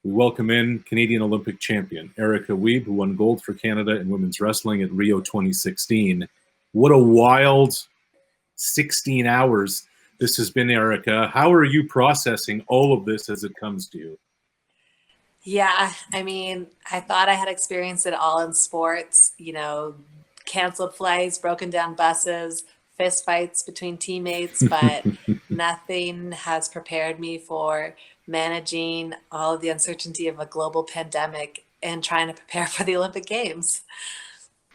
We welcome in Canadian Olympic champion Erica Wiebe, who won gold for Canada in women's wrestling at Rio 2016. What a wild 16 hours this has been, Erica. How are you processing all of this as it comes to you? Yeah, I mean, I thought I had experienced it all in sports, canceled flights, broken down buses, fist fights between teammates, but nothing has prepared me for managing all of the uncertainty of a global pandemic and trying to prepare for the Olympic Games.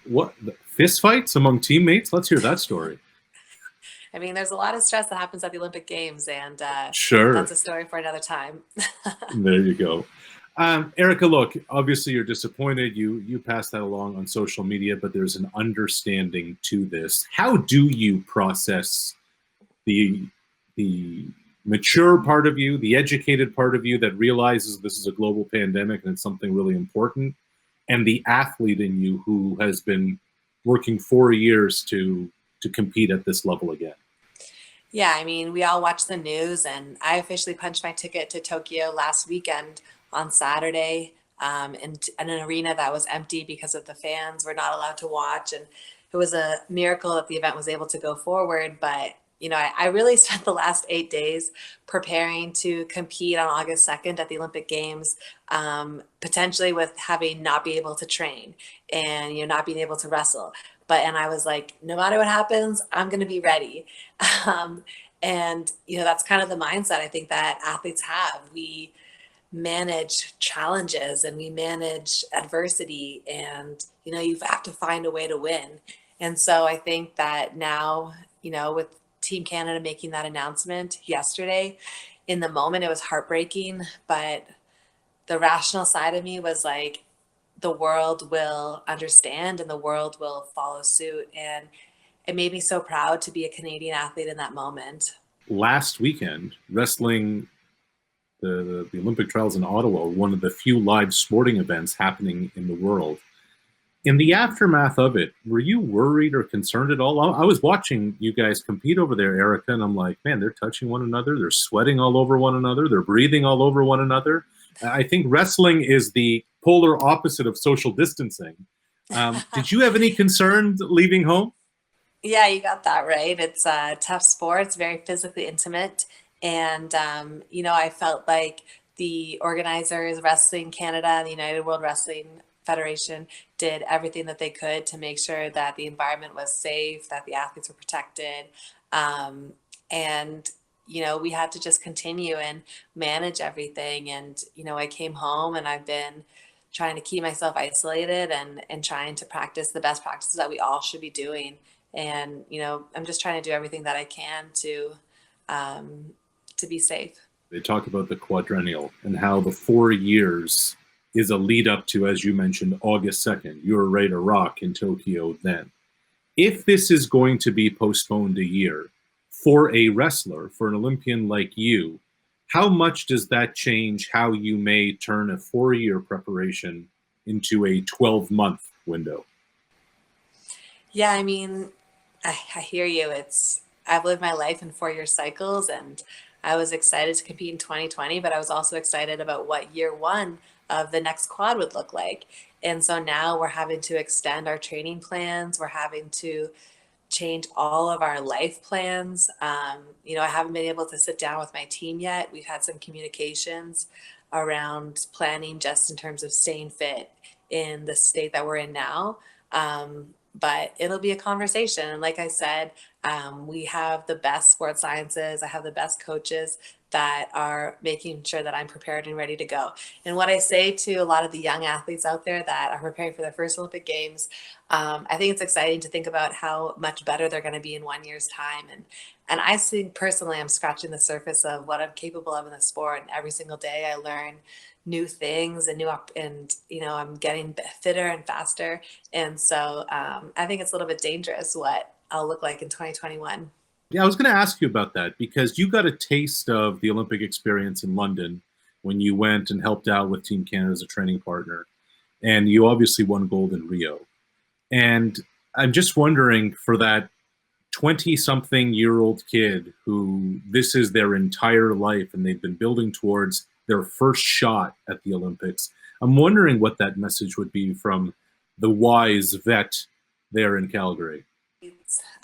What? Fist fights among teammates? Let's hear that story. I mean, there's a lot of stress that happens at the Olympic Games, and that's Sure. a story for another time. There you go. Erica, look, obviously you're disappointed. You passed that along on social media, but there's an understanding to this. How do you process the the mature part of you, the educated part of you that realizes this is a global pandemic and it's something really important, and the athlete in you who has been working 4 years to compete at this level again? Yeah, I mean, we all watch the news, and I officially punched my ticket to Tokyo last weekend on Saturday, in an arena that was empty because of the fans were not allowed to watch. And it was a miracle that the event was able to go forward. But, I really spent the last 8 days preparing to compete on August 2nd at the Olympic Games, potentially with having not be able to train and, not being able to wrestle. And I was like, no matter what happens, I'm going to be ready. Um, and, that's kind of the mindset I think that athletes have. We manage challenges and we manage adversity, and, you have to find a way to win. And so I think that now, with Team Canada making that announcement yesterday, in the moment, it was heartbreaking, but the rational side of me was like, the world will understand and the world will follow suit. And it made me so proud to be a Canadian athlete in that moment. Last weekend, wrestling the Olympic trials in Ottawa, one of the few live sporting events happening in the world. In the aftermath of it, were you worried or concerned at all? I was watching you guys compete over there, Erica, and I'm like, man, they're touching one another. They're sweating all over one another. They're breathing all over one another. I think wrestling is the polar opposite of social distancing. Did you have any concerns leaving home? Yeah, you got that right. It's a tough sport. It's very physically intimate. And, I felt like the organizers, Wrestling Canada and the United World Wrestling Federation, did everything that they could to make sure that the environment was safe, that the athletes were protected. And, we had to just continue and manage everything. And, I came home and I've been trying to keep myself isolated and trying to practice the best practices that we all should be doing. And, I'm just trying to do everything that I can um, to be safe. They talk about the quadrennial and how the 4 years is a lead up to, as you mentioned, August 2nd. You're ready to rock in Tokyo then. If this is going to be postponed a year for a wrestler, for an Olympian like you, how much does that change how you may turn a 4 year preparation into a 12-month window? Yeah, I mean, I hear you. I've lived my life in 4 year cycles, and I was excited to compete in 2020, but I was also excited about what year one of the next quad would look like. And so now we're having to extend our training plans. We're having to change all of our life plans. I haven't been able to sit down with my team yet. We've had some communications around planning just in terms of staying fit in the state that we're in now. But it'll be a conversation. And like I said, we have the best sports sciences. I have the best coaches that are making sure that I'm prepared and ready to go. And what I say to a lot of the young athletes out there that are preparing for their first Olympic Games, I think it's exciting to think about how much better they're going to be in 1 year's time. And I think personally, I'm scratching the surface of what I'm capable of in the sport. And every single day I learn new things and I'm getting fitter and faster. And so I think it's a little bit dangerous what I'll look like in 2021. Yeah, I was going to ask you about that because you got a taste of the Olympic experience in London when you went and helped out with Team Canada as a training partner. And you obviously won gold in Rio. And I'm just wondering, for that 20-something-year-old kid who this is their entire life and they've been building towards their first shot at the Olympics. I'm wondering what that message would be from the wise vet there in Calgary.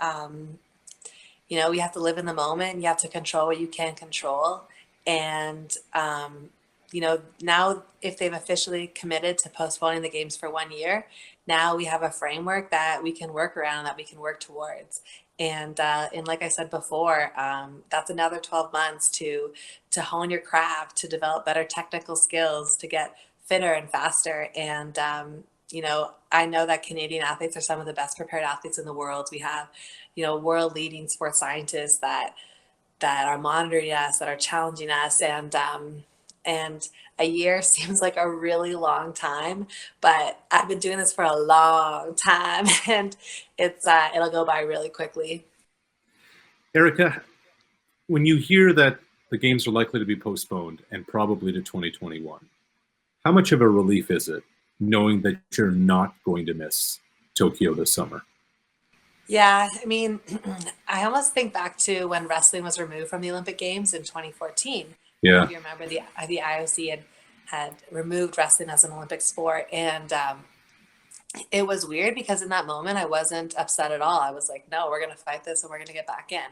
Um, you have to live in the moment. You have to control what you can control. And, now if they've officially committed to postponing the games for 1 year, now we have a framework that we can work around, that we can work towards. And like I said before, that's another 12 months to hone your craft, to develop better technical skills, to get fitter and faster. And, I know that Canadian athletes are some of the best prepared athletes in the world. We have, world leading sports scientists that are monitoring us, that are challenging us, and a year seems like a really long time, but I've been doing this for a long time, and it'll go by really quickly. Erica, when you hear that the games are likely to be postponed and probably to 2021, how much of a relief is it knowing that you're not going to miss Tokyo this summer? Yeah, I mean, I almost think back to when wrestling was removed from the Olympic Games in 2014. Yeah. If you remember, the IOC had removed wrestling as an Olympic sport, and it was weird because in that moment I wasn't upset at all. I was like, no, we're going to fight this and we're going to get back in.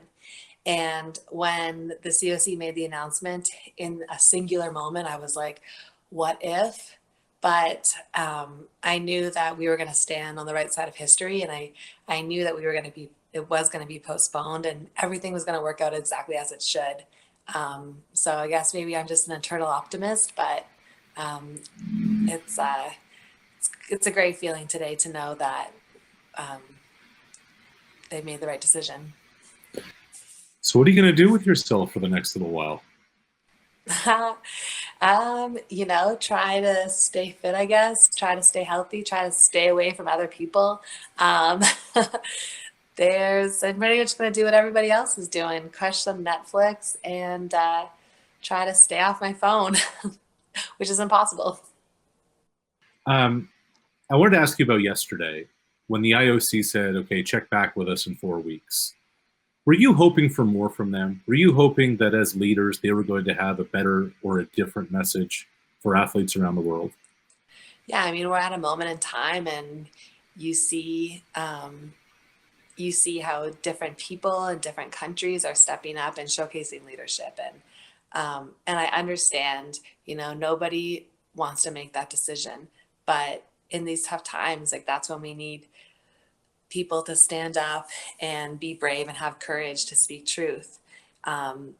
And when the COC made the announcement in a singular moment, I was like, what if? But I knew that we were going to stand on the right side of history, and I knew that it was going to be postponed, and everything was going to work out exactly as it should. So I guess maybe I'm just an eternal optimist, but it's a great feeling today to know that they made the right decision. So what are you going to do with yourself for the next little while? Try to stay fit, I guess, try to stay healthy, try to stay away from other people. I'm pretty much going to do what everybody else is doing, crush some Netflix and try to stay off my phone, which is impossible. I wanted to ask you about yesterday when the IOC said, okay, check back with us in 4 weeks. Were you hoping for more from them? Were you hoping that as leaders, they were going to have a better or a different message for athletes around the world? Yeah, I mean, we're at a moment in time, and you see how different people in different countries are stepping up and showcasing leadership. And I understand, nobody wants to make that decision, but in these tough times, like that's when we need people to stand up and be brave and have courage to speak truth. And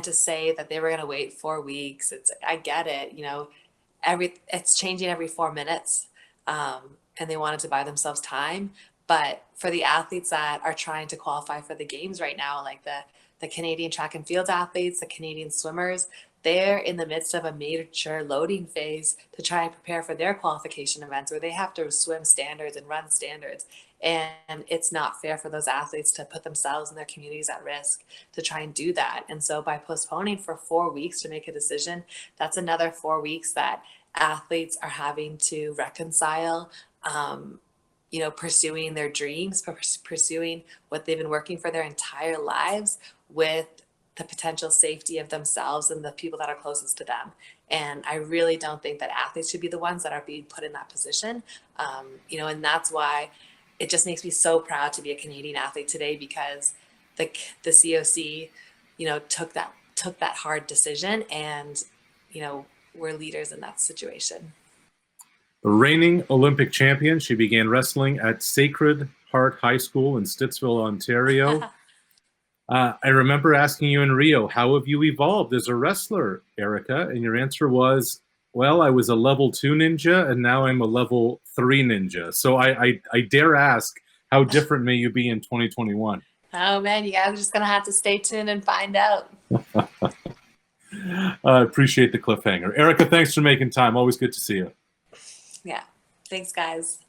to say that they were going to wait 4 weeks, I get it. It's changing every 4 minutes, and they wanted to buy themselves time. But for the athletes that are trying to qualify for the games right now, like the Canadian track and field athletes, the Canadian swimmers, they're in the midst of a major loading phase to try and prepare for their qualification events where they have to swim standards and run standards. And it's not fair for those athletes to put themselves and their communities at risk to try and do that. And so by postponing for 4 weeks to make a decision, that's another 4 weeks that athletes are having to reconcile, pursuing their dreams, pursuing what they've been working for their entire lives with the potential safety of themselves and the people that are closest to them. And I really don't think that athletes should be the ones that are being put in that position. And that's why it just makes me so proud to be a Canadian athlete today, because the COC, took that hard decision, and, we're leaders in that situation. The reigning Olympic champion, she began wrestling at Sacred Heart High School in Stittsville, Ontario. I remember asking you in Rio, how have you evolved as a wrestler, Erica? And your answer was, well, I was a level 2 ninja, and now I'm a level 3 ninja. So I dare ask, how different may you be in 2021? Oh, man, you guys are just going to have to stay tuned and find out. I appreciate the cliffhanger. Erica, thanks for making time. Always good to see you. Yeah. Thanks, guys.